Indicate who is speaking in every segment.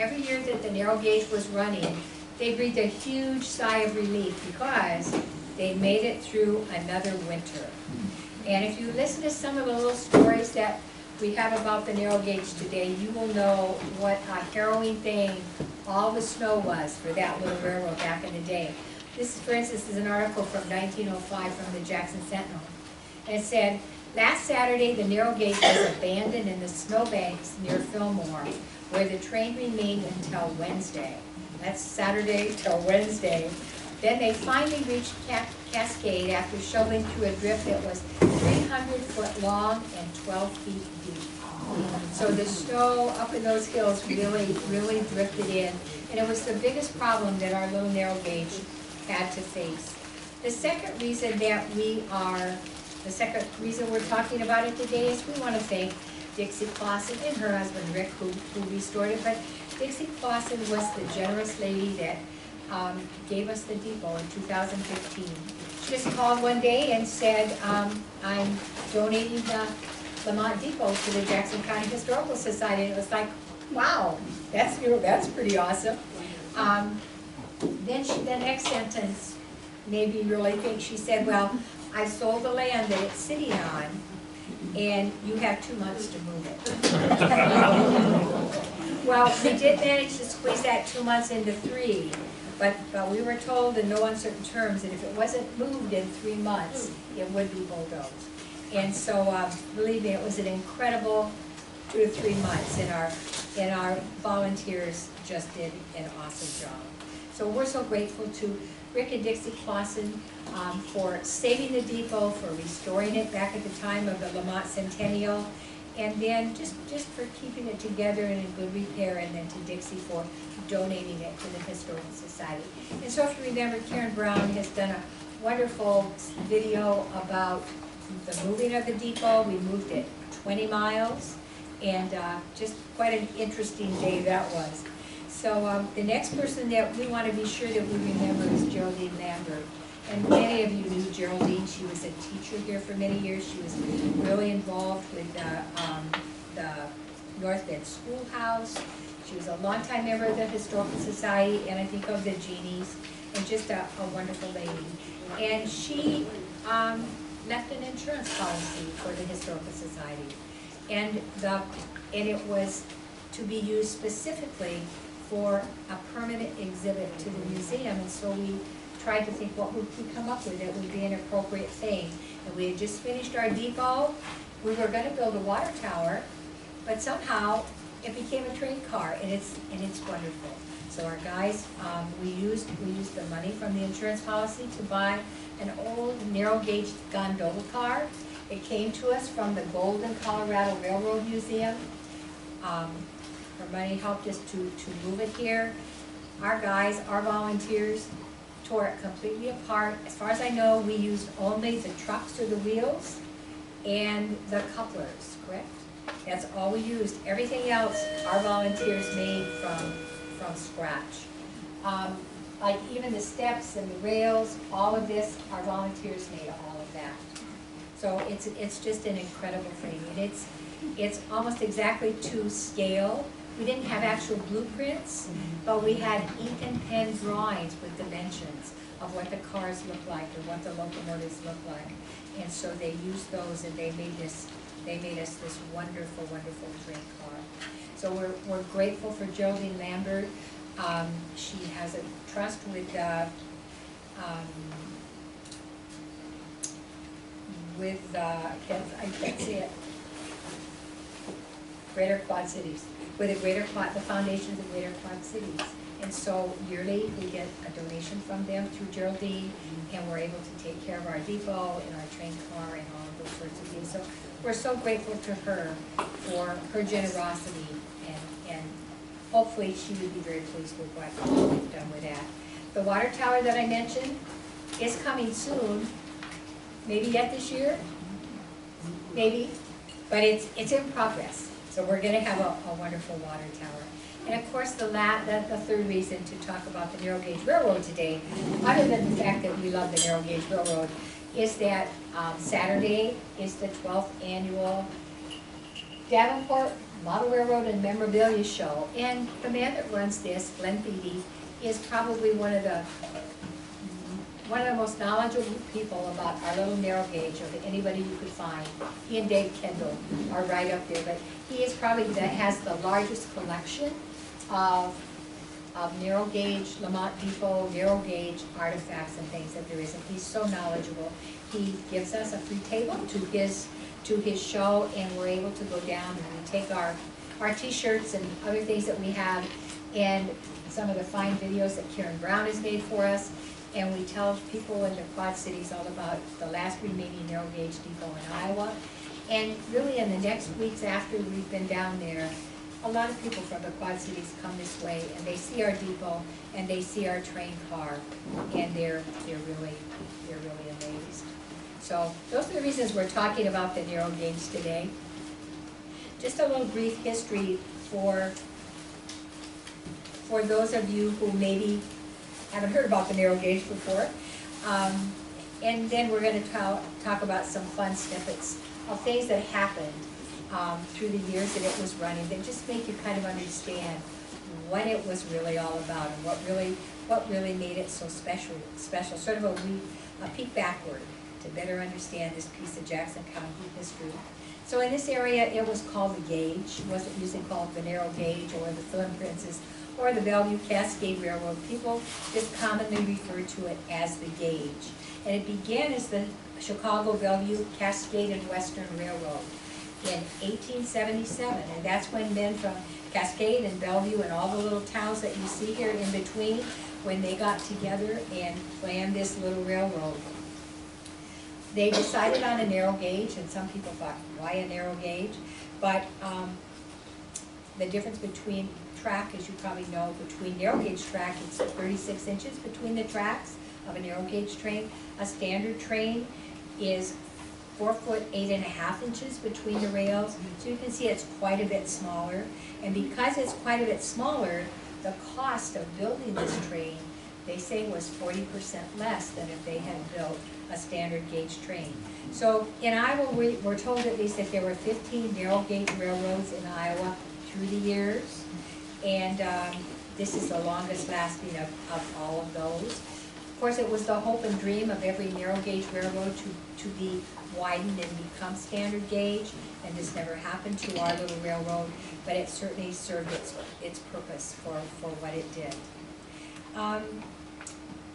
Speaker 1: every year that the narrow gauge was running, they breathed a huge sigh of relief because they made it through another winter. And if you listen to some of the little stories that we have about the narrow gauge today, you will know what a harrowing thing all the snow was for that little railroad back in the day. This, for instance, is an article from 1905 from the Jackson Sentinel. And it said, last Saturday, the narrow gauge was abandoned in the snowbanks near Fillmore, where the train remained until Wednesday. That's Saturday till Wednesday. Then they finally reached Cascade after shoveling through a drift that was 300 foot long and 12 feet deep. So the snow up in those hills really drifted in. And it was the biggest problem that our little narrow gauge had to face. The second reason we're talking about it today is we want to thank Dixie Clausen and her husband Rick who restored it. But Dixie Clausen was the generous lady that gave us the depot in 2015. She just called one day and said, I'm donating the Lamont Depot to the Jackson County Historical Society. And it was like, wow, that's pretty awesome. Then the next sentence made me really think. She said, well, I sold the land that it's sitting on, and you have 2 months to move it. Well, we did manage to squeeze that 2 months into 3, but we were told in no uncertain terms that if it wasn't moved in 3 months, it would be bulldozed. And so, believe me, it was an incredible 2 to 3 months, and our volunteers just did an awesome job. So we're so grateful to Rick and Dixie Clausen for saving the depot, for restoring it back at the time of the Lamont Centennial, and then just for keeping it together and in good repair, and then to Dixie for donating it to the Historical Society. And so if you remember, Karen Brown has done a wonderful video about the moving of the depot. We moved it 20 miles, and just quite an interesting day that was. So the next person that we want to be sure that we remember is Geraldine Lambert. And many of you knew Geraldine. She was a teacher here for many years. She was really involved with the North Bend Schoolhouse. She was a longtime member of the Historical Society, and I think of the Genies, and just a wonderful lady. And she left an insurance policy for the Historical Society. And it was to be used specifically for a permanent exhibit to the museum, and so we tried to think what would we come up with that would be an appropriate thing. And we had just finished our depot. We were going to build a water tower, but somehow it became a train car, and it's wonderful. So our guys, we used the money from the insurance policy to buy an old narrow gauge gondola car. It came to us from the Golden, Colorado Railroad Museum. Her money helped us to move it here. Our guys, our volunteers, tore it completely apart. As far as I know, we used only the trucks or the wheels and the couplers, correct? That's all we used. Everything else, our volunteers made from scratch. Like even the steps and the rails, all of this, our volunteers made all of that. So it's just an incredible thing, and it's almost exactly to scale. We didn't have actual blueprints, but we had ink and pen drawings with dimensions of what the cars look like or what the locomotives look like. And so they used those, and they made us this wonderful, wonderful train car. So we're grateful for Geraldine Lambert. She has a trust with I can't say it. Greater Quad Cities. With the Foundation of the Greater Quad Cities. And so yearly we get a donation from them through Geraldine, and we're able to take care of our depot and our train car and all of those sorts of things. So we're so grateful to her for her generosity, and hopefully she would be very pleased with what we've done with that. The water tower that I mentioned is coming soon, maybe yet this year, maybe, but it's in progress. So we're going to have a wonderful water tower. And of course, the third reason to talk about the Narrow Gauge Railroad today, other than the fact that we love the Narrow Gauge Railroad, is that Saturday is the 12th annual Davenport Model Railroad and Memorabilia Show. And the man that runs this, Glenn Beatty, is probably one of the most knowledgeable people about our little narrow gauge of anybody you could find. He and Dave Kendall are right up there, but he is probably has the largest collection of narrow gauge, Lamont Depot, narrow gauge artifacts and things that there is, and he's so knowledgeable. He gives us a free table to his show, and we're able to go down and we take our t-shirts and other things that we have, and some of the fine videos that Karen Brown has made for us, and we tell people in the Quad Cities all about the last remaining narrow gauge depot in Iowa. And really in the next weeks after we've been down there, a lot of people from the Quad Cities come this way, and they see our depot and they see our train car, and they're really amazed. So those are the reasons we're talking about the narrow gauge today. Just a little brief history for those of you who maybe haven't heard about the narrow gauge before. And then we're going to talk about some fun snippets of things that happened through the years that it was running that just make you kind of understand what it was really all about and what really made it so special. Sort of a peek backward to better understand this piece of Jackson County history. So in this area, it was called the gauge. It wasn't usually called the narrow gauge or the Film Princess or the Bellevue Cascade Railroad. People just commonly refer to it as the gauge. And it began as the Chicago, Bellevue, Cascade, and Western Railroad in 1877. And that's when men from Cascade and Bellevue and all the little towns that you see here in between, when they got together and planned this little railroad. They decided on a narrow gauge, and some people thought, why a narrow gauge? But the difference between track, as you probably know, between narrow gauge track, it's 36 inches between the tracks of a narrow gauge train. A standard train is 4 foot 8.5 inches between the rails. So you can see it's quite a bit smaller. And because it's quite a bit smaller, the cost of building this train, they say, was 40% less than if they had built a standard gauge train. So in Iowa, we're told at least that there were 15 narrow gauge railroads in Iowa through the years. And this is the longest lasting of all of those. Of course, it was the hope and dream of every narrow gauge railroad to be widened and become standard gauge, and this never happened to our little railroad, but it certainly served its purpose for what it did.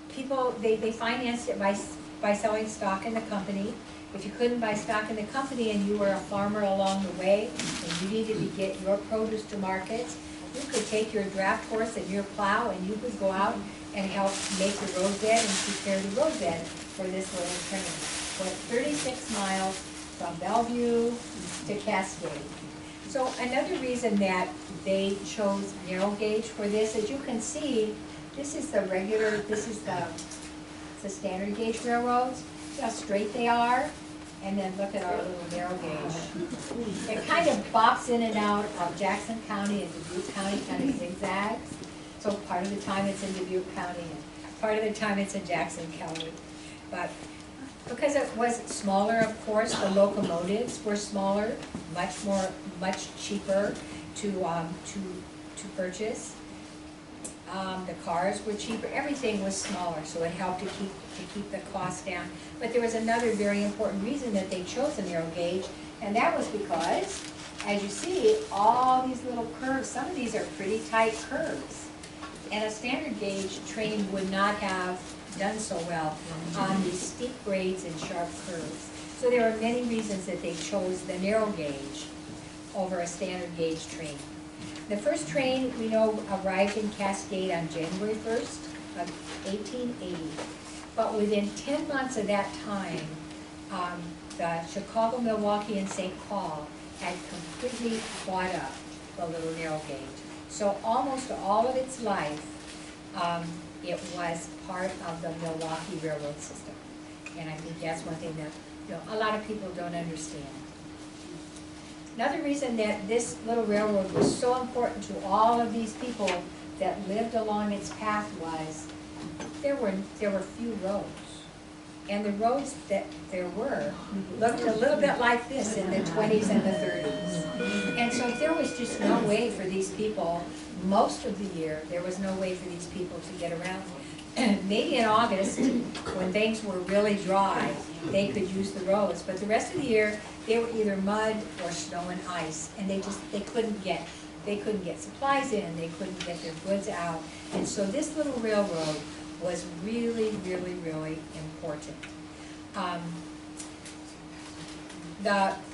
Speaker 1: People, they financed it by selling stock in the company. If you couldn't buy stock in the company and you were a farmer along the way and you needed to get your produce to markets, you could take your draft horse and your plow and you could go out and help make the roadbed and prepare the roadbed for this little train. So it's 36 miles from Bellevue to Cascade. So another reason that they chose narrow gauge for this, as you can see, this is the regular, this is the standard gauge railroads. See how straight they are? And then look at our little narrow gauge. It kind of bops in and out of Jackson County and Dubuque County, kind of zigzags. So part of the time it's in Dubuque County and part of the time it's in Jackson County. But because it was smaller, of course, the locomotives were smaller, much cheaper to purchase. The cars were cheaper, everything was smaller, so it helped to keep the cost down. But there was another very important reason that they chose a narrow gauge, and that was because, as you see, all these little curves, some of these are pretty tight curves. And a standard gauge train would not have done so well on these steep grades and sharp curves. So there are many reasons that they chose the narrow gauge over a standard gauge train. The first train, we know, arrived in Cascade on January 1st of 1880. But within 10 months of that time, the Chicago, Milwaukee, and St. Paul had completely bought up the little narrow gauge. So almost all of its life, it was part of the Milwaukee railroad system. And I think that's one thing that a lot of people don't understand. Another reason that this little railroad was so important to all of these people that lived along its path was there were few roads. And the roads that there were looked a little bit like this in the 20s and the 30s. And so there was just no way for these people, most of the year, there was no way for these people to get around. Maybe in August, when things were really dry, they could use the roads. But the rest of the year, they were either mud or snow and ice, and they couldn't get supplies in, they couldn't get their goods out. And so this little railroad was really, really, really important.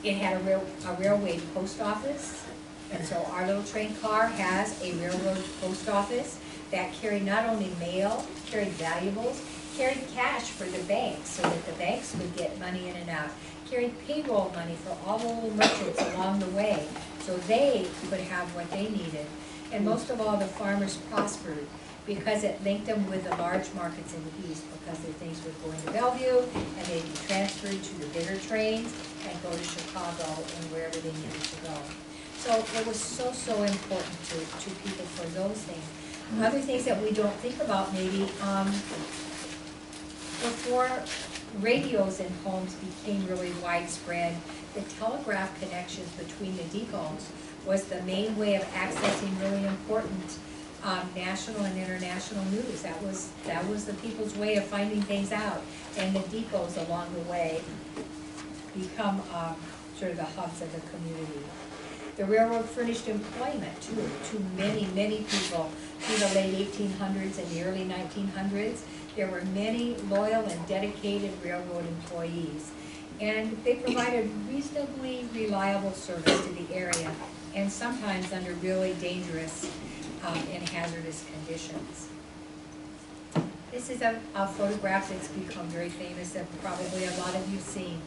Speaker 1: It had a railway post office, and so our little train car has a railroad post office that carried not only mail, carried valuables, carried cash for the banks so that the banks would get money in and out, carried payroll money for all the little merchants along the way so they could have what they needed. And most of all, the farmers prospered because it linked them with the large markets in the east, because their things would go into Bellevue and they'd be transferred to the bigger trains and go to Chicago and wherever they needed to go. So it was so, so important to people for those things. Other things that we don't think about maybe, before radios in homes became really widespread, the telegraph connections between the depots was the main way of accessing really important national and international news. That was the people's way of finding things out, and the depots along the way become sort of the hubs of the community. The railroad furnished employment to many, many people through the late 1800s and the early 1900s. There were many loyal and dedicated railroad employees, and they provided reasonably reliable service to the area, and sometimes under really dangerous and hazardous conditions. This is a photograph that's become very famous that probably a lot of you've seen.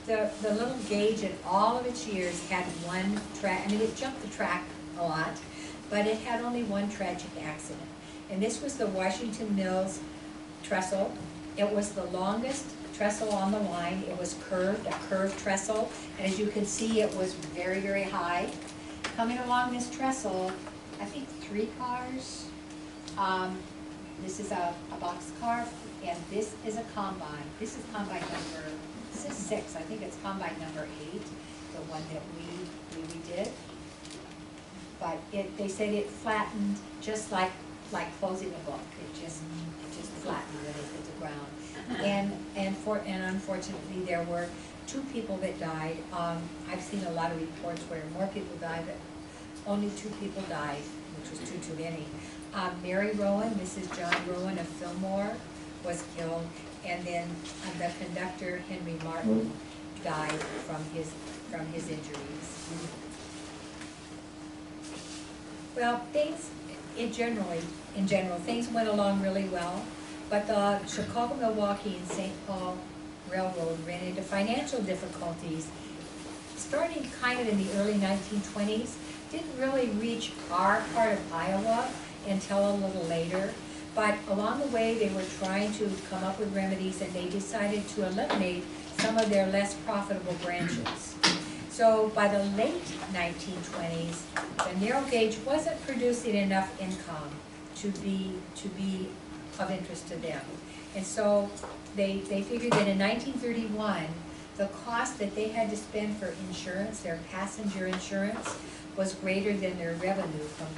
Speaker 1: The little gauge in all of its years had one track. I mean, it jumped the track a lot, but it had only one tragic accident. And this was the Washington Mills trestle. It was the longest trestle on the line. It was curved, a curved trestle. And as you can see, it was very, very high. Coming along this trestle, I think 3 cars. This is a box car, and this is a combine. This is combine number, this is 6. I think it's combine number 8, the one that we did. But they said it flattened just like closing a book. It just flattened when it hit the ground. And unfortunately, there were 2 people that died. I've seen a lot of reports where more people died, but only 2 people died, which was too many. Mary Rowan, Mrs. John Rowan of Fillmore, was killed, and then the conductor Henry Martin died from his injuries. Well, things in general, things went along really well, but the Chicago, Milwaukee, and St. Paul Railroad ran into financial difficulties starting kind of in the early 1920s. Didn't really reach our part of Iowa until a little later, but along the way they were trying to come up with remedies, and they decided to eliminate some of their less profitable branches. So by the late 1920s, the narrow gauge wasn't producing enough income to be of interest to them. And so they figured that in 1931, the cost that they had to spend for insurance, their passenger insurance, was greater than their revenue from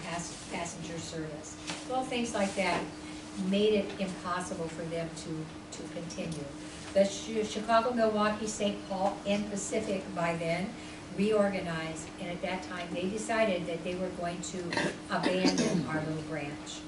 Speaker 1: passenger service. Well, things like that made it impossible for them to continue. The Chicago, Milwaukee, St. Paul, and Pacific by then reorganized, and at that time they decided that they were going to abandon our little branch.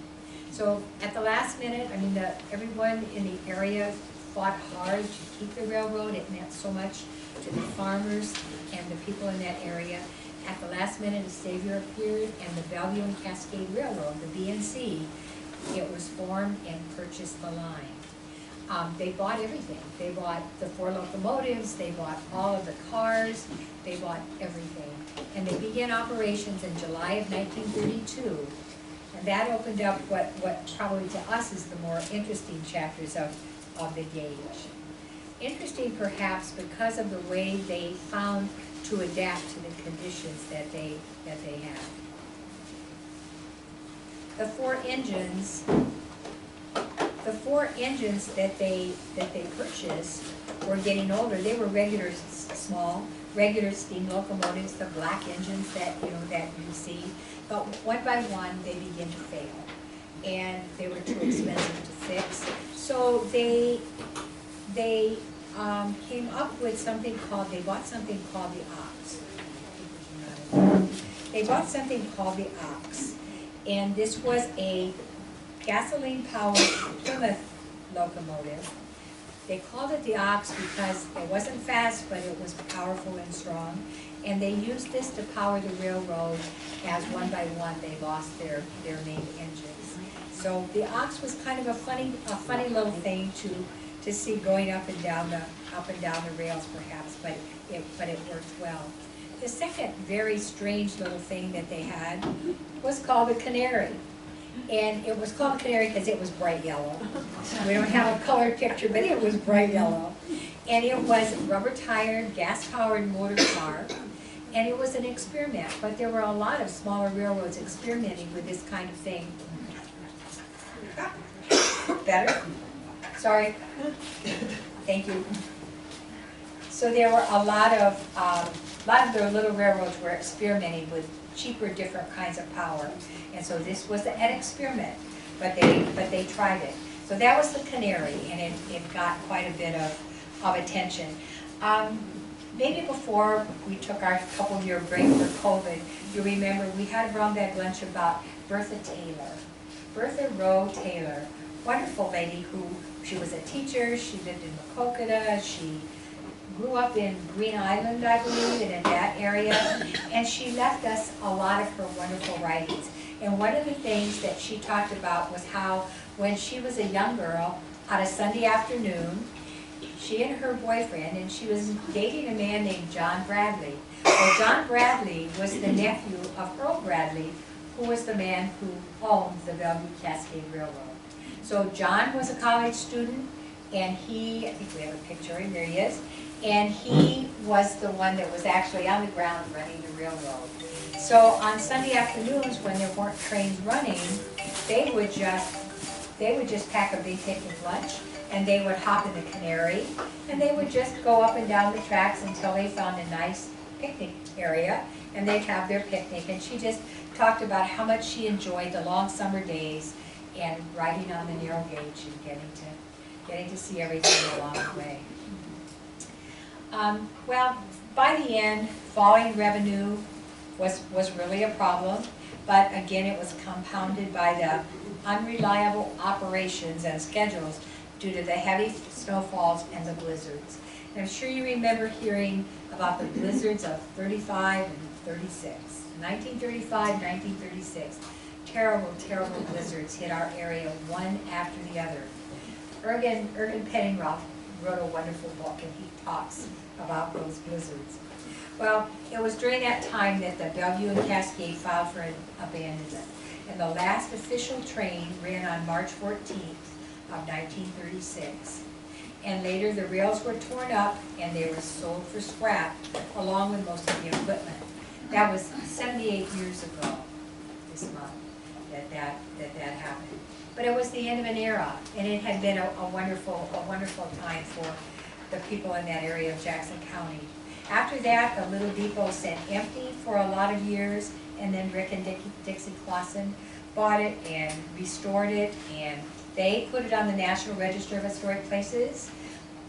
Speaker 1: So at the last minute, I mean, everyone in the area fought hard to keep the railroad. It meant so much to the farmers and the people in that area. At the last minute, a savior appeared, and the Bellevue and Cascade Railroad, the B&C, it was formed and purchased the line. They bought everything. They bought the 4 locomotives, they bought all of the cars, they bought everything. And they began operations in July of 1932. And that opened up what probably to us is the more interesting chapters of the gauge. Interesting perhaps because of the way they found to adapt to the conditions that they have. The 4 engines, the 4 engines that they purchased were getting older. They were regular, small, regular steam locomotives, the black engines that, that you see. But one by one, they began to fail. And they were too expensive to fix. So they came up with something called, they bought something called the Ox. They bought something called the Ox. And this was a gasoline-powered Plymouth locomotive. They called it the Ox because it wasn't fast, but it was powerful and strong. And they used this to power the railroad as one by one they lost their main engines. So the Ox was kind of a funny little thing to see going up and down the rails, perhaps, but it worked well. The second very strange little thing that they had was called the Canary. And it was called the Canary because it was bright yellow. We don't have a colored picture, but it was bright yellow. And it was a rubber-tired, gas-powered motor car. And it was an experiment, but there were a lot of smaller railroads experimenting with this kind of thing. Better? Sorry. Thank you. So there were a lot of their little railroads were experimenting with cheaper, different kinds of power. And so this was an experiment, but they tried it. So that was the Canary, and it got quite a bit of attention. Maybe before we took our couple-year break for COVID, you remember we had a brown bag lunch about Bertha Taylor. Bertha Rowe Taylor, wonderful lady who, she was a teacher, she lived in Maquoketa, she grew up in Green Island, I believe, and in that area, and she left us a lot of her wonderful writings. And one of the things that she talked about was how when she was a young girl, on a Sunday afternoon, she and her boyfriend, and she was dating a man named John Bradley. Well, John Bradley was the nephew of Earl Bradley, who was the man who owned the Bellevue Cascade Railroad. So John was a college student, and he, I think we have a picture, and there he is, and he was the one that was actually on the ground running the railroad. So on Sunday afternoons, when there weren't trains running, they would just pack a big picnic lunch, and they would hop in the Canary, and they would just go up and down the tracks until they found a nice picnic area, and they'd have their picnic. And she just talked about how much she enjoyed the long summer days and riding on the narrow gauge and getting to see everything along the way. Well, by the end, falling revenue was really a problem, but again, it was compounded by the unreliable operations and schedules due to the heavy snowfalls and the blizzards. And I'm sure you remember hearing about the blizzards of 35 and 36. 1935, 1936. Terrible, terrible blizzards hit our area one after the other. Ergen Penningroth wrote a wonderful book, and he talks about those blizzards. Well, it was during that time that the Bellevue and Cascade filed for abandonment. And the last official train ran on March 14th of 1936. And later the rails were torn up and they were sold for scrap, along with most of the equipment. That was 78 years ago this month that happened. But it was the end of an era, and it had been a wonderful time for the people in that area of Jackson County. After that, the little depot sat empty for a lot of years, and then Rick and Dixie Clausen bought it and restored it, and they put it on the National Register of Historic Places.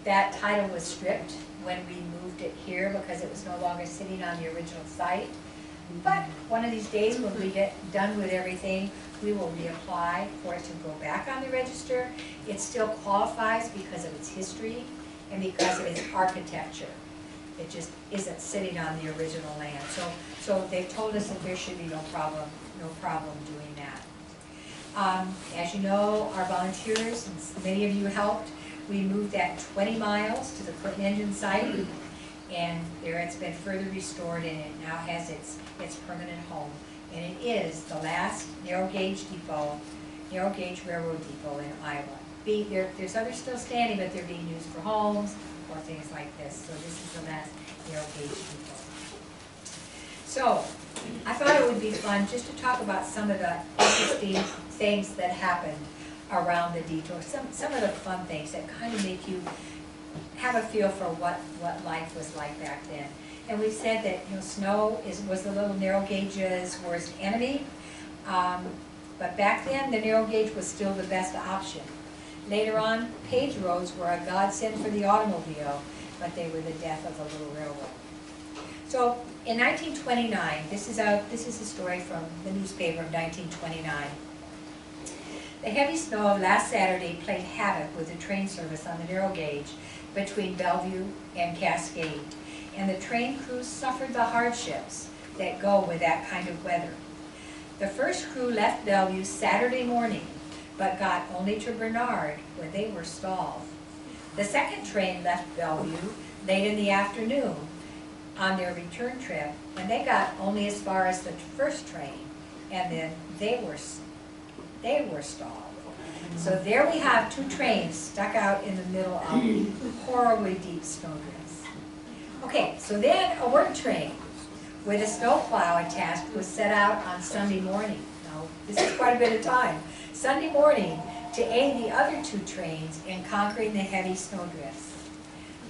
Speaker 1: That title was stripped when we moved it here because it was no longer sitting on the original site. But one of these days when we get done with everything, we will reapply for it to go back on the register. It still qualifies because of its history and because of its architecture. It just isn't sitting on the original land. So they've told us that there should be no problem doing that. As you know, our volunteers, and many of you helped, we moved that 20 miles to the Clinton Engine site, and there it's been further restored, and it now has its permanent home. And it is the last narrow gauge railroad depot in Iowa. There's others still standing, but they're being used for homes or things like this. So this is the last narrow gauge depot. So I thought it would be fun just to talk about some of the interesting things that happened. around the detour, some of the fun things that kind of make you have a feel for what life was like back then. And we said that, you know, snow was the little narrow gauge's worst enemy, but back then the narrow gauge was still the best option. Later on, paved roads were a godsend for the automobile, but they were the death of the little railroad. So in 1929, this is a story from the newspaper of 1929. The heavy snow of last Saturday played havoc with the train service on the narrow gauge between Bellevue and Cascade, and the train crews suffered the hardships that go with that kind of weather. The first crew left Bellevue Saturday morning, but got only to Bernard when they were stalled. The second train left Bellevue late in the afternoon on their return trip, and they got only as far as the first train, and then they were stalled. So there we have two trains stuck out in the middle of horribly deep snowdrifts. Okay, so then a work train with a snowplow attached was set out on Sunday morning. Now, this is quite a bit of time. Sunday morning to aid the other two trains in conquering the heavy snowdrifts.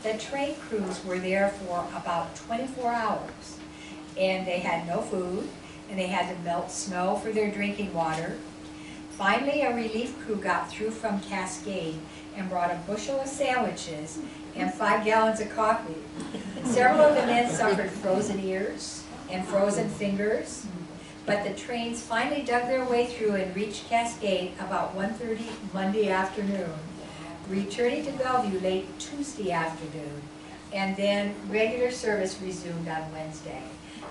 Speaker 1: The train crews were there for about 24 hours, and they had no food, and they had to melt snow for their drinking water. Finally, a relief crew got through from Cascade and brought a bushel of sandwiches and 5 gallons of coffee. Several of the men suffered frozen ears and frozen fingers, but the trains finally dug their way through and reached Cascade about 1:30 Monday afternoon, returning to Bellevue late Tuesday afternoon, and then regular service resumed on Wednesday.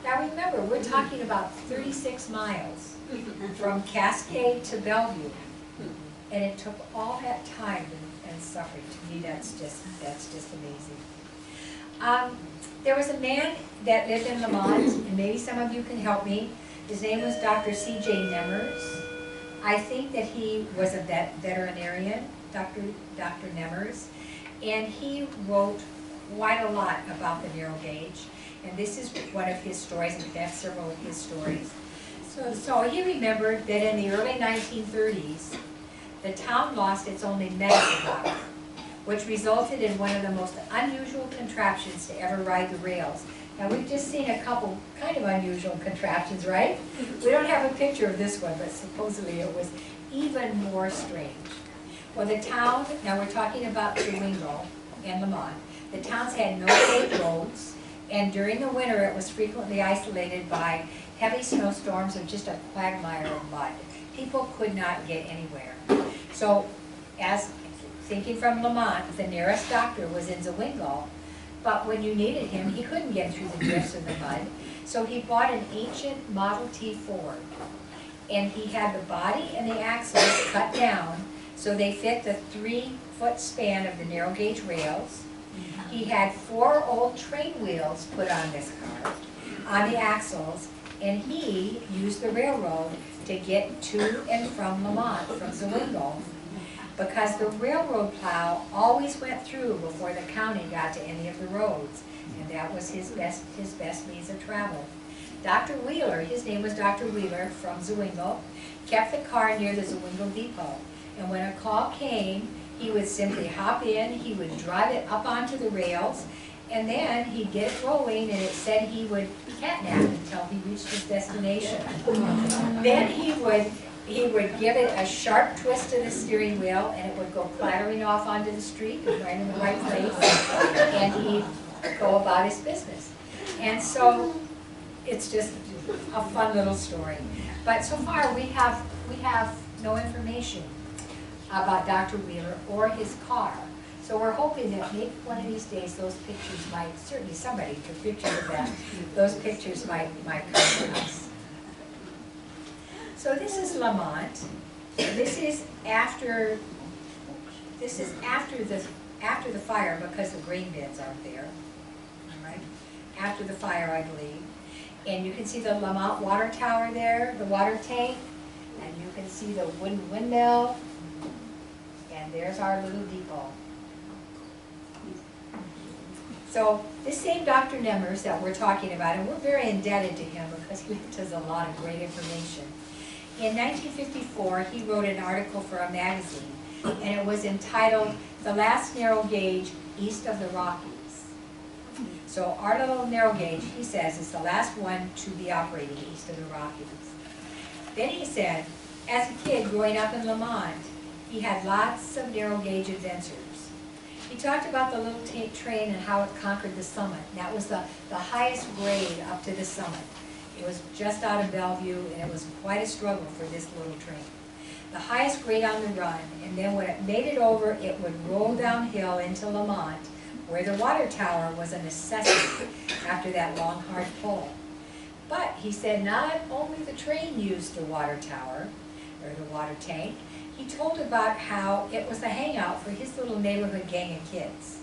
Speaker 1: Now remember, we're talking about 36 miles from Cascade to Bellevue, and it took all that time and suffering. To me, that's just amazing. There was a man that lived in Lamont, and maybe some of you can help me. His name was Dr. C.J. Nemmers. I think that he was a veterinarian, Dr. Nemmers, and he wrote quite a lot about the narrow gauge, and this is one of his stories, and we have several of his stories. So he remembered that in the early 1930s, the town lost its only medical doctor, which resulted in one of the most unusual contraptions to ever ride the rails. Now we've just seen a couple kind of unusual contraptions, right? We don't have a picture of this one, but supposedly it was even more strange. Well, the town, now we're talking about Zwingle and Lamont, the towns had no paved roads, and during the winter it was frequently isolated by heavy snowstorms of just a quagmire of mud. People could not get anywhere. So, as thinking from Lamont, the nearest doctor was in Zwingle, but when you needed him, he couldn't get through the drifts of the mud. So he bought an ancient Model T Ford, and he had the body and the axles cut down so they fit the 3-foot span of the narrow gauge rails. He had 4 old train wheels put on this car, on the axles, and he used the railroad to get to and from Lamont from Zwingle, because the railroad plow always went through before the county got to any of the roads, and that was his best means of travel. Dr. Wheeler, his name was Dr. Wheeler from Zwingle, kept the car near the Zwingle depot, and when a call came, he would simply hop in, he would drive it up onto the rails, and then he'd get it rolling, and it said he would catnap until he reached his destination. Then he would give it a sharp twist to the steering wheel, and it would go clattering off onto the street, right in the right place, and he'd go about his business. And so it's just a fun little story. But so far we have no information about Dr. Wheeler or his car. So we're hoping that maybe one of these days those pictures might, certainly somebody took pictures of that, those pictures might come to us. So this is Lamont. This is after the fire, because the grain bins aren't there. Right? After the fire, I believe. And you can see the Lamont water tower there, the water tank, and you can see the wooden windmill, and there's our little depot. So this same Dr. Nemmers that we're talking about, and we're very indebted to him because he gives us a lot of great information. in 1954, he wrote an article for a magazine, and it was entitled, "The Last Narrow Gauge East of the Rockies." So our little narrow gauge, he says, is the last one to be operating east of the Rockies. Then he said, as a kid growing up in Lamont, he had lots of narrow gauge adventures. He talked about the little train and how it conquered the summit. That was the highest grade up to the summit. It was just out of Bellevue, and it was quite a struggle for this little train. The highest grade on the run, and then when it made it over, it would roll downhill into Lamont, where the water tower was a necessity after that long, hard pull. But he said not only the train used the water tower, or the water tank, he told about how it was the hangout for his little neighborhood gang of kids.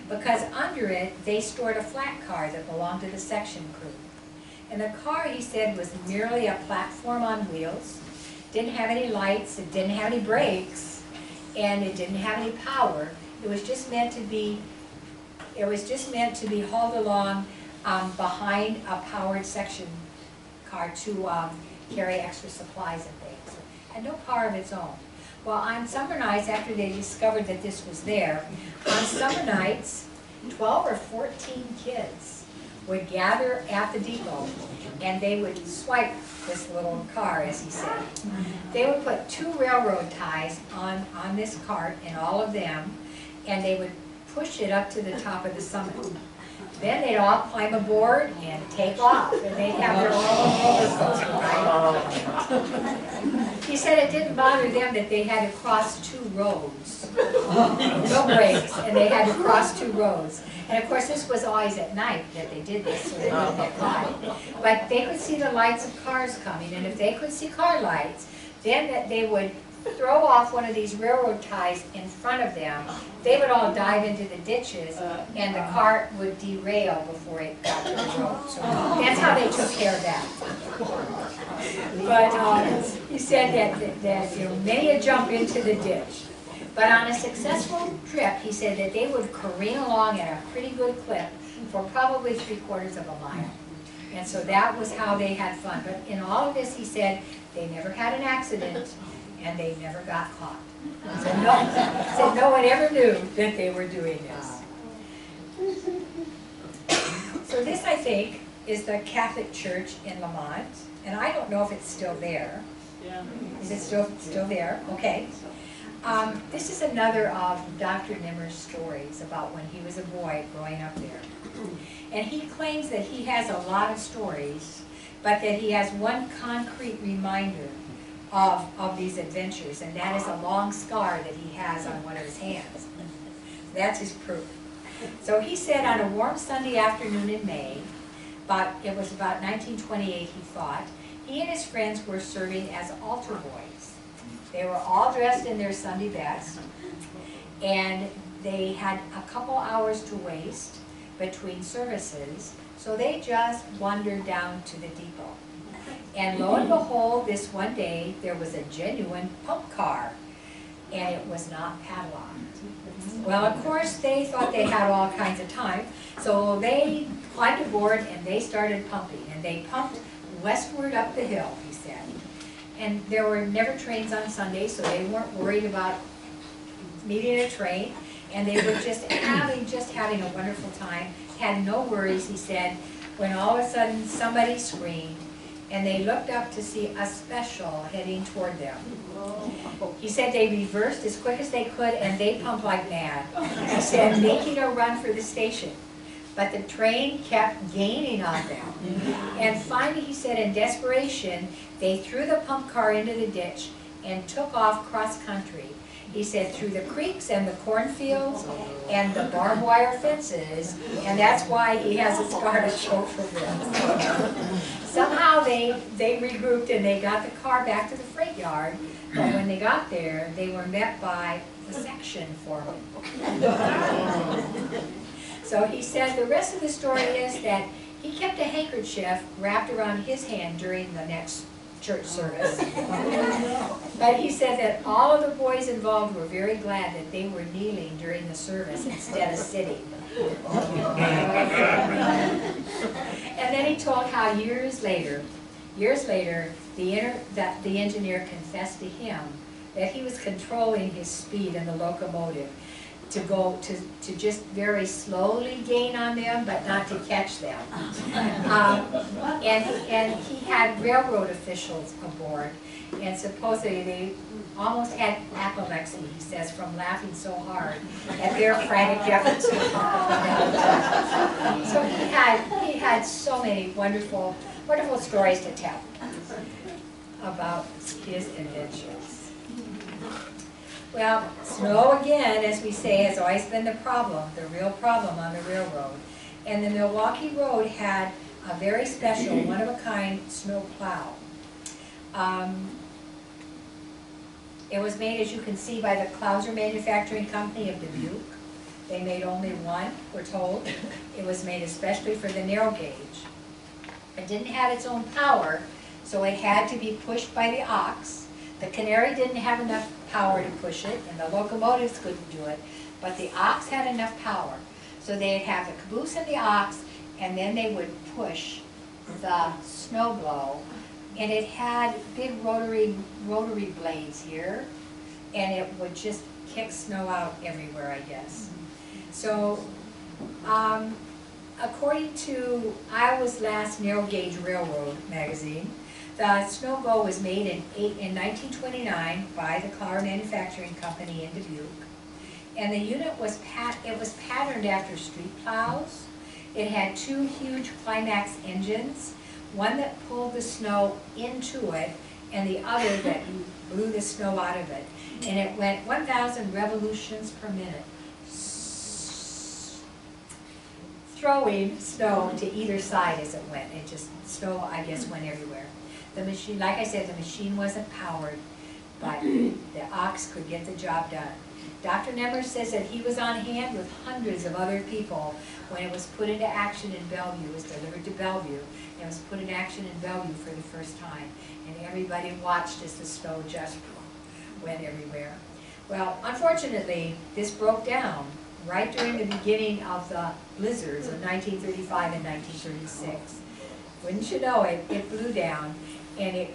Speaker 1: Because under it, they stored a flat car that belonged to the section crew. And the car, he said, was merely a platform on wheels, didn't have any lights, it didn't have any brakes, and it didn't have any power. It was just meant to be hauled along behind a powered section car to carry extra supplies and things. It had no power of its own. Well, on summer nights, after they discovered that this was there, on summer nights, 12 or 14 kids would gather at the depot, and they would swipe this little car, as he said. They would put 2 railroad ties on this cart and all of them, and they would push it up to the top of the summit. Then they'd all climb aboard and take off, and they'd have their own roller coaster, right? He said it didn't bother them that they had to cross 2 roads. No brakes, and they had to cross 2 roads. And of course, this was always at night that they did this, so they didn't get caught. But they could see the lights of cars coming, and if they could see car lights, then they would throw off one of these railroad ties in front of them. They would all dive into the ditches, and the cart would derail before it got to the road. So that's how they took care of that. But he said that many a jump into the ditch. But on a successful trip, he said that they would careen along at a pretty good clip for probably 3/4 of a mile. And so that was how they had fun. But in all of this, he said, they never had an accident, and they never got caught. So no one ever knew that they were doing this. So this, I think, is the Catholic Church in Lamont, and I don't know if it's still there. Is it still there? Okay. This is another of Dr. Nimmer's stories about when he was a boy growing up there. And he claims that he has a lot of stories, but that he has one concrete reminder of these adventures, and that is a long scar that he has on one of his hands. That's his proof. So he said on a warm Sunday afternoon in May, it was about 1928 he thought, he and his friends were serving as altar boys. They were all dressed in their Sunday best, and they had a couple hours to waste between services, so they just wandered down to the depot. And lo and behold, this one day, there was a genuine pump car, and it was not padlocked. Well, of course, they thought they had all kinds of time, so they climbed aboard and they started pumping, and they pumped westward up the hill, he said. And there were never trains on Sunday, so they weren't worried about meeting a train, and they were just having a wonderful time, had no worries, he said, when all of a sudden somebody screamed, and they looked up to see a special heading toward them. He said they reversed as quick as they could, and they pumped like mad. He said, making a run for the station. But the train kept gaining on them. And finally, he said, in desperation, they threw the pump car into the ditch and took off cross country. He said, through the creeks and the cornfields and the barbed wire fences, and that's why he has a scar to show for this. Somehow they regrouped and they got the car back to the freight yard, but when they got there, they were met by the section foreman. So he said the rest of the story is that he kept a handkerchief wrapped around his hand during the next church service. But he said that all of the boys involved were very glad that they were kneeling during the service instead of sitting. And then he told how years later Years later, the engineer confessed to him that he was controlling his speed in the locomotive to go to just very slowly gain on them, but not to catch them. And he had railroad officials aboard, and supposedly they almost had apoplexy, he says, from laughing so hard at their frantic efforts. So he had so many wonderful stories to tell about his adventures. Well, snow again, as we say, has always been the problem, the real problem on the railroad. And the Milwaukee Road had a very special, one-of-a-kind snow plow. It was made, as you can see, by the Clouser Manufacturing Company of Dubuque. They made only one, we're told. It was made especially for the narrow gauge. It didn't have its own power, so it had to be pushed by the ox. The Canary didn't have enough power to push it, and the locomotives couldn't do it, but the ox had enough power. So they'd have the caboose and the ox, and then they would push the snow blow. And it had big rotary blades here, and it would just kick snow out everywhere, I guess. So, according to Iowa's Last Narrow Gauge Railroad magazine, the snow blow was made in 1929 by the Clouser Manufacturing Company in Dubuque, and the unit was patterned after street plows. It had two huge Climax engines, one that pulled the snow into it, and the other that blew the snow out of it. And it went 1,000 revolutions per minute, throwing snow to either side as it went. It just, snow, I guess, went everywhere. The machine, like I said, the machine wasn't powered, but the ox could get the job done. Dr. Nemmer says that he was on hand with hundreds of other people when it was put into action in Bellevue. It was delivered to Bellevue. It was put in action in Bellevue for the first time. And everybody watched as the snow just went everywhere. Well, unfortunately, this broke down right during the beginning of the blizzards of 1935 and 1936. Wouldn't you know it, it blew down, and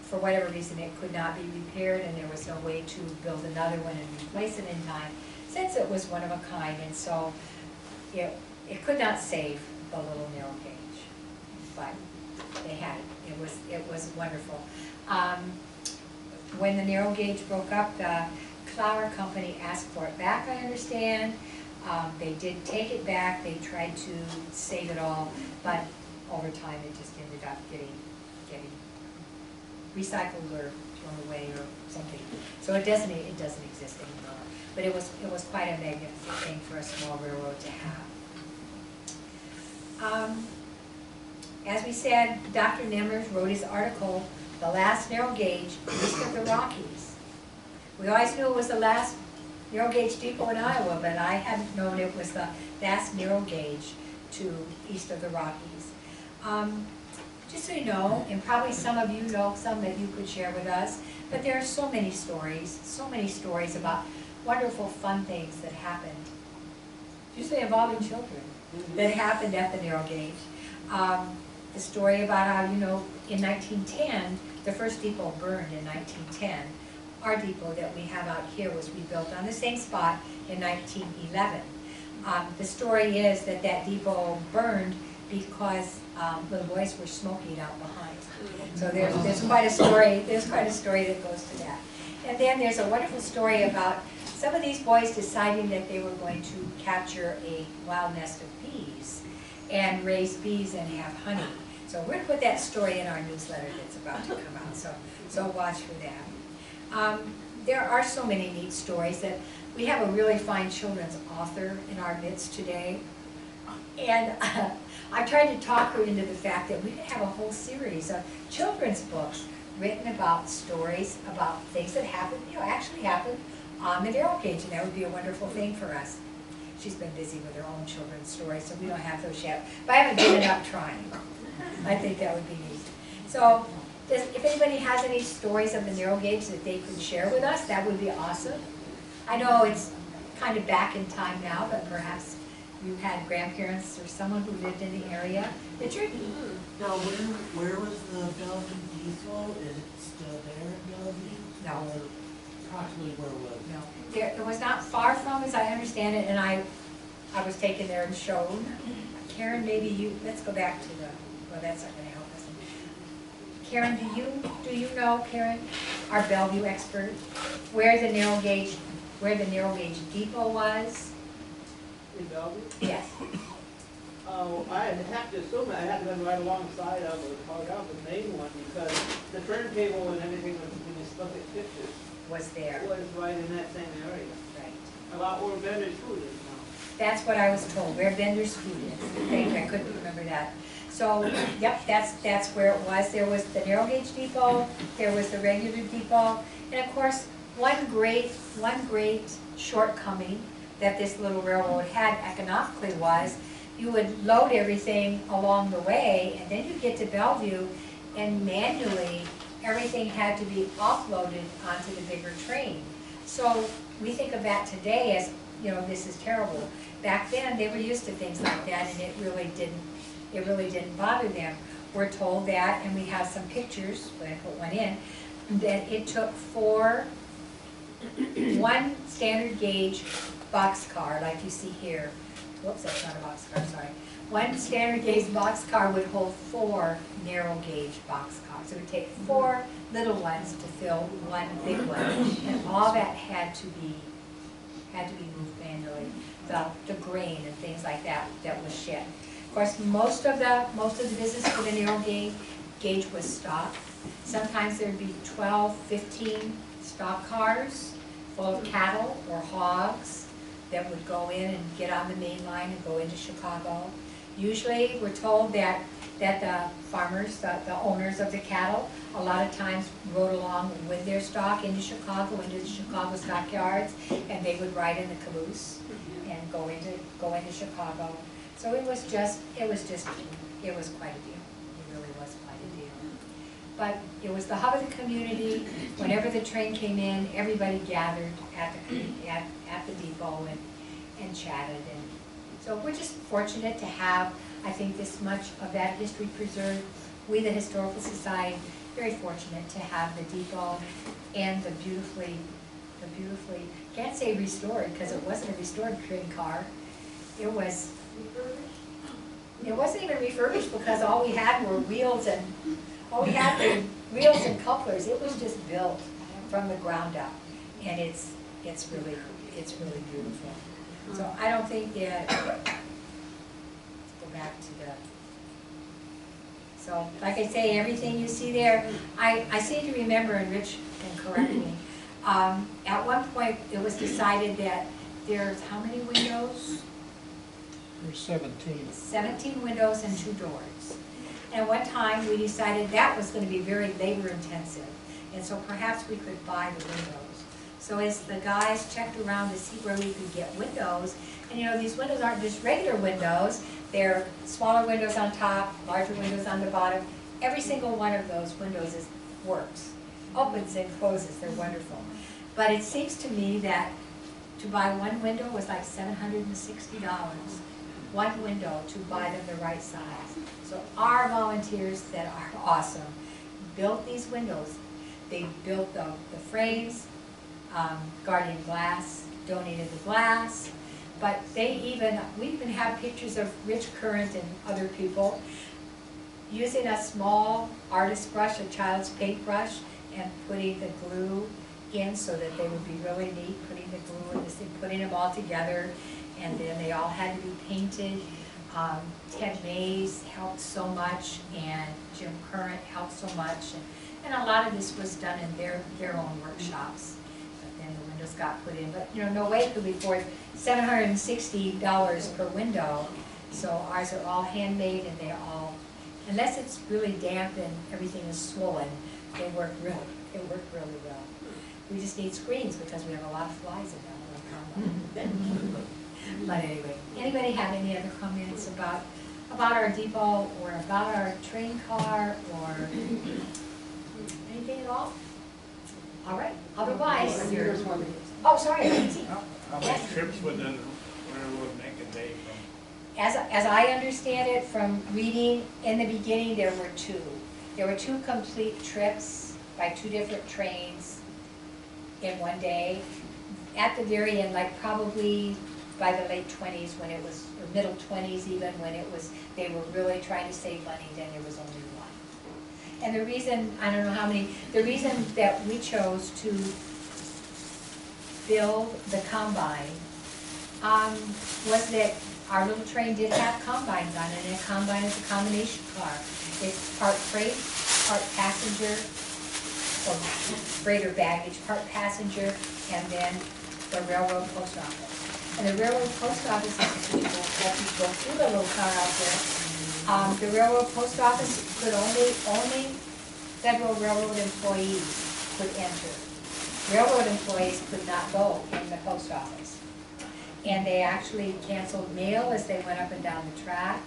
Speaker 1: for whatever reason, it could not be repaired, and there was no way to build another one and replace it in time, since it was one of a kind, and so it could not save the little narrow gauge, but they had it. It was wonderful. When the narrow gauge broke up, the Clouser Company asked for it back, I understand. They did take it back. They tried to save it all, but over time it just ended up getting recycled or thrown away or something. So it doesn't exist anymore. But it was quite a magnificent thing for a small railroad to have. As we said, Dr. Nemmer wrote his article, "The Last Narrow Gauge East of the Rockies." We always knew it was the last narrow gauge depot in Iowa, but I hadn't known it was the last narrow gauge to east of the Rockies. Just so you know, and probably some of you know some that you could share with us, but there are so many stories about wonderful, fun things that happened, usually involving children, that happened at the narrow gauge. The story about how, in 1910, the first depot burned in 1910. Our depot that we have out here was rebuilt on the same spot in 1911. The story is that depot burned because little boys were smoking out behind. So there's quite a story. There's quite a story that goes to that. And then there's a wonderful story about some of these boys deciding that they were going to capture a wild nest of bees and raise bees and have honey. So we're going to put that story in our newsletter that's about to come out. So watch for that. There are so many neat stories that we have a really fine children's author in our midst today. And I tried to talk her into the fact that we could have a whole series of children's books written about stories, about things that happened, actually happened on the narrow gauge, and that would be a wonderful thing for us. She's been busy with her own children's stories, so we don't have those yet. But I haven't given up trying. I think that would be neat. So if anybody has any stories of the narrow gauge that they could share with us, that would be awesome. I know it's kind of back in time now, but perhaps you had grandparents or someone who lived in the area. Richard?
Speaker 2: Now, where was the Bellevue Depot? Is it still there in Bellevue?
Speaker 1: No.
Speaker 2: Or approximately where was it?
Speaker 1: No, it was not far from, as I understand it, and I was taken there and shown. Karen, maybe you, let's go back to the, well, that's not gonna help us. Karen, do you know, Karen, our Bellevue expert, where the narrow gauge depot was?
Speaker 3: In Bellevue?
Speaker 1: Yes.
Speaker 3: Oh, I have to assume that I had to been right alongside of the main one, because the turntable and everything, when you look at pictures,
Speaker 1: Was there.
Speaker 3: was right in that same area.
Speaker 1: Right.
Speaker 3: About where Bender's Food is now.
Speaker 1: That's what I was told, where Bender's Food is. Thank you, I couldn't remember that. So, yep, that's where it was. There was the narrow gauge depot, there was the regular depot, and of course, one great shortcoming that this little railroad had economically was you would load everything along the way, and then you get to Bellevue, and manually, everything had to be offloaded onto the bigger train. So we think of that today as, you know, this is terrible. Back then, they were used to things like that, and it really didn't bother them. We're told that, and we have some pictures, when I put one in, that it took one standard gauge boxcar, like you see here. Whoops, that's not a boxcar, sorry. One standard gauge boxcar would hold 4 narrow gauge boxcars. It would take 4 little ones to fill one big one, and all that had to be moved manually. The grain and things like that was shipped. Of course, most of the business for the narrow gauge was stock. Sometimes there'd be 12, 15 stock cars full of cattle or hogs that would go in and get on the main line and go into Chicago. Usually, we're told that the farmers, the owners of the cattle, a lot of times rode along with their stock into Chicago, into the Chicago stockyards, and they would ride in the caboose and go into Chicago. So it was quite a deal. It really was quite a deal. But it was the hub of the community. Whenever the train came in, everybody gathered at the depot and chatted. And so we're just fortunate to have, I think, this much of that history preserved. We, the Historical Society, very fortunate to have the depot and the beautifully, can't say restored, because it wasn't a restored train car. It wasn't even refurbished, because all we had were wheels and couplers. It was just built from the ground up, and it's really beautiful. So I don't think that, let's go back to the, so like I say, everything you see there, I seem to remember, and Rich can correct me, at one point it was decided that there's how many windows?
Speaker 4: There's 17.
Speaker 1: 17 windows and 2 doors. And one time we decided that was going to be very labor intensive, and so perhaps we could buy the windows. So as the guys checked around to see where we could get windows, and you know, these windows aren't just regular windows, they're smaller windows on top, larger windows on the bottom. Every single one of those windows works, opens and closes, they're wonderful. But it seems to me that to buy one window was like $760. One window to buy them the right size. So our volunteers that are awesome built these windows. They built the frames, Guardian Glass donated the glass, but we even have pictures of Rich Current and other people using a small artist brush, a child's paintbrush, and putting the glue in so that they would be really neat, putting the glue in this thing, putting them all together, and then they all had to be painted. Ted Mays helped so much, and Jim Current helped so much, and a lot of this was done in their own workshops. But then the windows got put in, but you know, no way could we afford $760 per window. So ours are all handmade, and they all, unless it's really damp and everything is swollen, they work really well. We just need screens because we have a lot of flies in them. But anyway, anybody have any other comments about our depot or about our train car or anything at all? All right, otherwise, oh, sorry.
Speaker 4: How many trips would the railroad make a day
Speaker 1: as I understand it from reading, in the beginning, there were two. There were two complete trips by two different trains in one day. At the very end, like probably by the late 20s when it was, or middle 20s even, when it was, they were really trying to save money, then there was only one. And the reason, I don't know how many, the reason that we chose to build the combine was that our little train did have combines on it, and a combine is a combination car. It's part freight, part passenger, or freight or baggage, part passenger, and then the railroad post office. And the railroad post office, if you go through the little car out there, the railroad post office could only Federal Railroad employees could enter. Railroad employees could not go in the post office. And they actually canceled mail as they went up and down the track.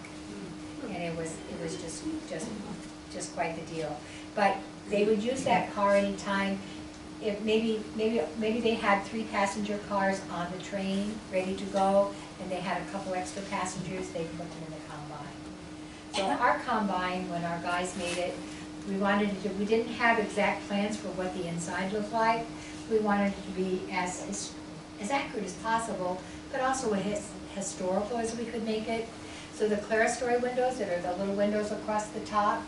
Speaker 1: And it was just quite the deal. But they would use that car anytime. If maybe they had 3 passenger cars on the train ready to go, and they had a couple extra passengers, they put them in the combine. So our combine, when our guys made it, we didn't have exact plans for what the inside looked like. We wanted it to be as accurate as possible, but also as historical as we could make it. So the clerestory windows, that are the little windows across the top,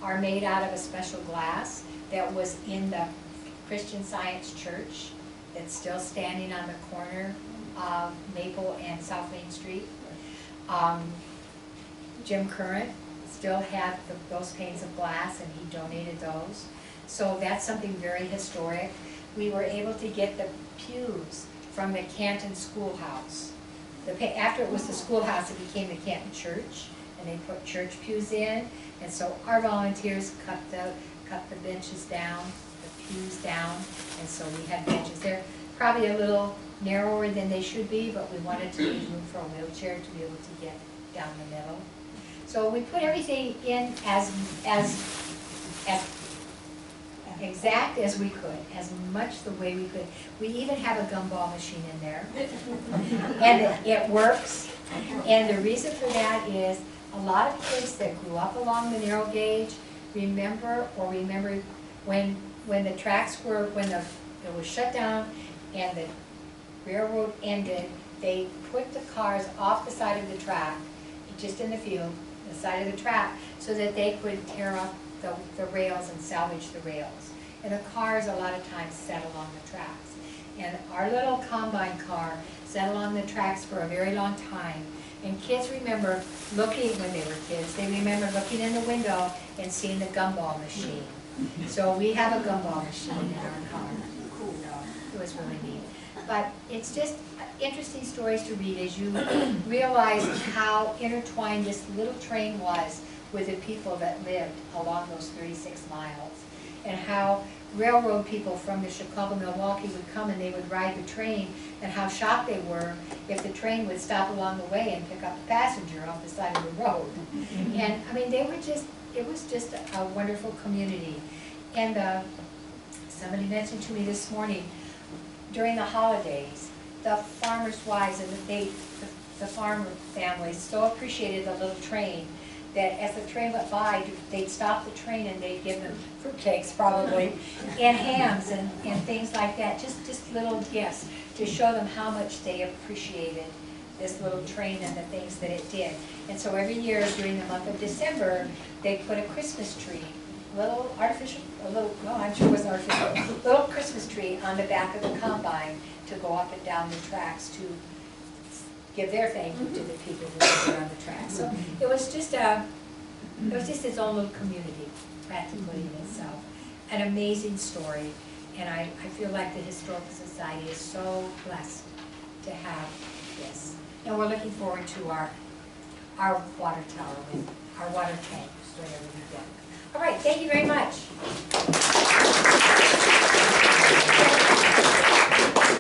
Speaker 1: are made out of a special glass that was in the Christian Science Church that's still standing on the corner of Maple and South Main Street. Jim Current still had those panes of glass, and he donated those. So that's something very historic. We were able to get the pews from the Canton Schoolhouse. After it was the schoolhouse, it became the Canton Church, and they put church pews in. And so our volunteers cut the benches down, the pews down, and so we had benches there. Probably a little narrower than they should be, but we wanted to leave room for a wheelchair to be able to get down the middle. So we put everything in as exact as we could, as much the way we could. We even have a gumball machine in there, and it works. And the reason for that is a lot of kids that grew up along the narrow gauge remember when the tracks were, it was shut down and the railroad ended, they put the cars off the side of the track, just in the field, the side of the track, so that they could tear up the rails and salvage the rails. And the cars a lot of times sat along the tracks. And our little combine car sat along the tracks for a very long time. And kids remember looking, when they were kids, they remember looking in the window and seeing the gumball machine. So we have a gumball machine in our car. It was really neat. But it's just interesting stories to read as you realize how intertwined this little train was with the people that lived along those 36 miles. And how railroad people from the Chicago, Milwaukee would come and they would ride the train, and how shocked they were if the train would stop along the way and pick up a passenger off the side of the road. And I mean, it was just a wonderful community. And somebody mentioned to me this morning, during the holidays, the farmers' wives and the farmer families so appreciated the little train that as the train went by, they'd stop the train and they'd give them fruitcakes probably, and hams and things like that, just little gifts to show them how much they appreciated this little train and the things that it did. And so every year during the month of December, they put a Christmas tree, I'm sure it was artificial, little Christmas tree on the back of the combine to go up and down the tracks to give their thank you to the people who were on the track. So it was just its own little community, practically in itself. An amazing story, and I feel like the Historical Society is so blessed to have this. And we're looking forward to our water tower, our water tank, whenever we get. All right, thank you very much.